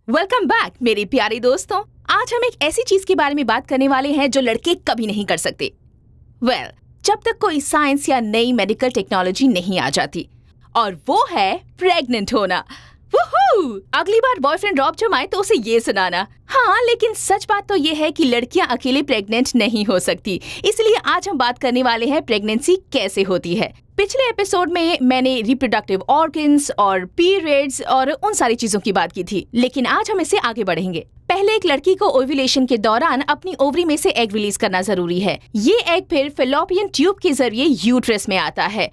Welcome back मेरे प्यारे दोस्तों। आज हम एक ऐसी चीज के बारे में बात करने वाले हैं जो लड़के कभी नहीं कर सकते। जब तक कोई साइंस या नई मेडिकल टेक्नोलॉजी नहीं आ जाती, और वो है प्रेग्नेंट होना। वूहू! अगली बार बॉयफ्रेंड रॉब जमाए तो उसे ये सुनाना। हाँ, लेकिन सच बात तो ये है कि लड़कियां अकेले प्रेग्नेंट नहीं हो सकती। इसलिए आज हम बात करने वाले हैं प्रेगनेंसी कैसे होती है। पिछले एपिसोड में मैंने रिप्रोडक्टिव ऑर्गन्स और पीरियड्स और उन सारी चीजों की बात की थी, लेकिन आज हम इससे आगे बढ़ेंगे। पहले एक लड़की को ओव्यूलेशन के दौरान अपनी ओवरी में से एग रिलीज करना जरूरी है। ये एग फिर फेलोपियन ट्यूब के जरिए यूट्रस में आता है।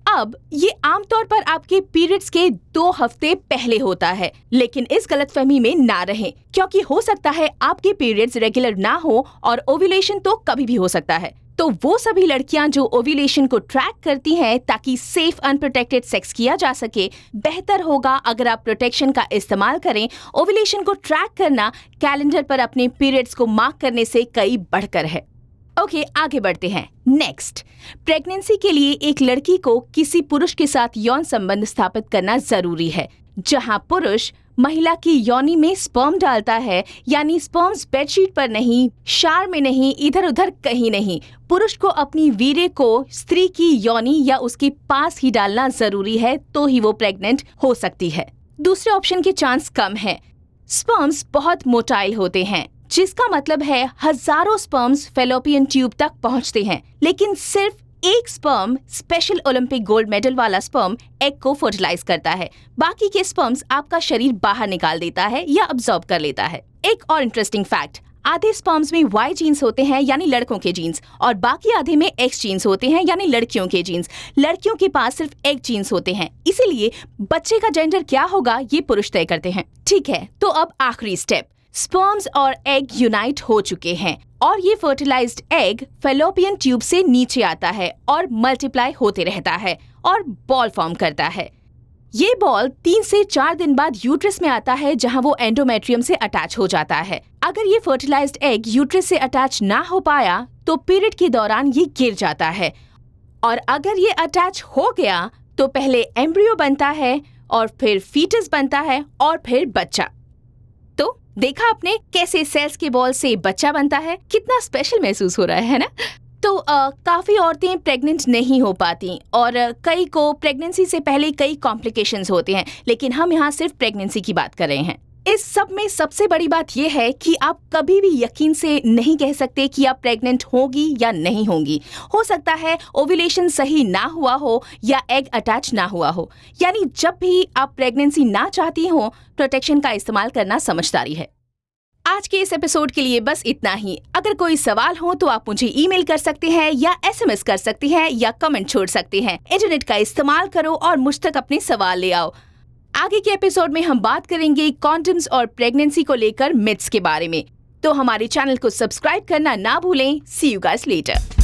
अब ये आमतौर पर आपके पीरियड्स के 2 हफ्ते पहले होता है, लेकिन इस गलतफहमी में ना रहें, क्योंकि हो सकता है आपके पीरियड्स रेगुलर ना हो और ओव्यूलेशन तो कभी भी हो सकता है। तो वो सभी लड़कियां जो ओव्यूलेशन को ट्रैक करती हैं ताकि सेफ अनप्रोटेक्टेड सेक्स किया जा सके, बेहतर होगा अगर आप प्रोटेक्शन का इस्तेमाल करें। ओव्यूलेशन को ट्रैक करना कैलेंडर पर अपने पीरियड्स को मार्क करने से कई बढ़कर है। ओके, आगे बढ़ते हैं। नेक्स्ट, प्रेगनेंसी के लिए एक लड़की को किसी पुरुष के साथ यौन संबंध स्थापित करना जरूरी है। जहां पुरुष महिला की योनि में स्पर्म डालता है, यानी स्पर्म्स बेडशीट पर नहीं, शार में नहीं, इधर उधर कहीं नहीं। पुरुष को अपनी वीर्य को स्त्री की योनि या उसके पास ही डालना जरूरी है, तो ही वो प्रेग्नेंट हो सकती है। दूसरे ऑप्शन के चांस कम है। स्पर्म्स बहुत मोटाइल होते हैं, जिसका मतलब है हजारों स्पर्म्स फेलोपियन ट्यूब तक पहुंचते हैं, लेकिन सिर्फ एक sperm, special Olympic gold medal वाला स्पर्म, एग को फर्टिलाइज करता है। बाकी के स्पर्म्स आपका शरीर बाहर निकाल देता है या अब्सॉर्ब कर लेता है। एक और इंटरेस्टिंग फैक्ट, आधे स्पर्म्स में वाई जीन्स होते हैं यानी लड़कों के जीन्स, और बाकी आधे में एक्स जीन्स होते हैं यानी लड़कियों के जीन्स। लड़कियों के पास सिर्फ एक्स जीन्स होते हैं, इसीलिए बच्चे का जेंडर क्या होगा ये पुरुष तय करते हैं। ठीक है, तो अब आखिरी स्टेप, स्पर्म्स और एग यूनाइट हो चुके हैं और ये फर्टिलाइज्ड एग फेलोपियन ट्यूब से नीचे आता है और मल्टीप्लाई होते रहता है और बॉल फॉर्म करता है। ये बॉल 3 से 4 दिन बाद यूट्रस में आता है, जहां वो एंडोमेट्रियम से अटैच हो जाता है। अगर ये फर्टिलाइज्ड एग यूट्रस से अटैच ना हो पाया तो पीरियड के दौरान ये गिर जाता है, और अगर ये अटैच हो गया तो पहले एम्ब्रियो बनता है और फिर फीटस बनता है और फिर बच्चा। तो देखा आपने कैसे सेल्स के बॉल से बच्चा बनता है, कितना स्पेशल महसूस हो रहा है ना। तो काफी औरतें प्रेग्नेंट नहीं हो पाती और कई को प्रेगनेंसी से पहले कई कॉम्प्लिकेशंस होते हैं, लेकिन हम यहाँ सिर्फ प्रेगनेंसी की बात कर रहे हैं। इस सब में सबसे बड़ी बात यह है कि आप कभी भी यकीन से नहीं कह सकते कि आप प्रेग्नेंट होगी या नहीं होंगी। हो सकता है ओव्यूलेशन सही ना हुआ हो या एग अटैच ना हुआ हो, यानी जब भी आप प्रेगनेंसी ना चाहती हो, प्रोटेक्शन का इस्तेमाल करना समझदारी है। आज के इस एपिसोड के लिए बस इतना ही। अगर कोई सवाल हो तो आप मुझे ईमेल कर सकते हैं या SMS कर सकते हैं या कमेंट छोड़ सकते हैं। इंटरनेट का इस्तेमाल करो और मुझ तक अपने सवाल ले आओ। आगे के एपिसोड में हम बात करेंगे कॉन्डम्स और प्रेगनेंसी को लेकर मिथ्स के बारे में। तो हमारे चैनल को सब्सक्राइब करना ना भूलें। सी यू गाइस लेटर।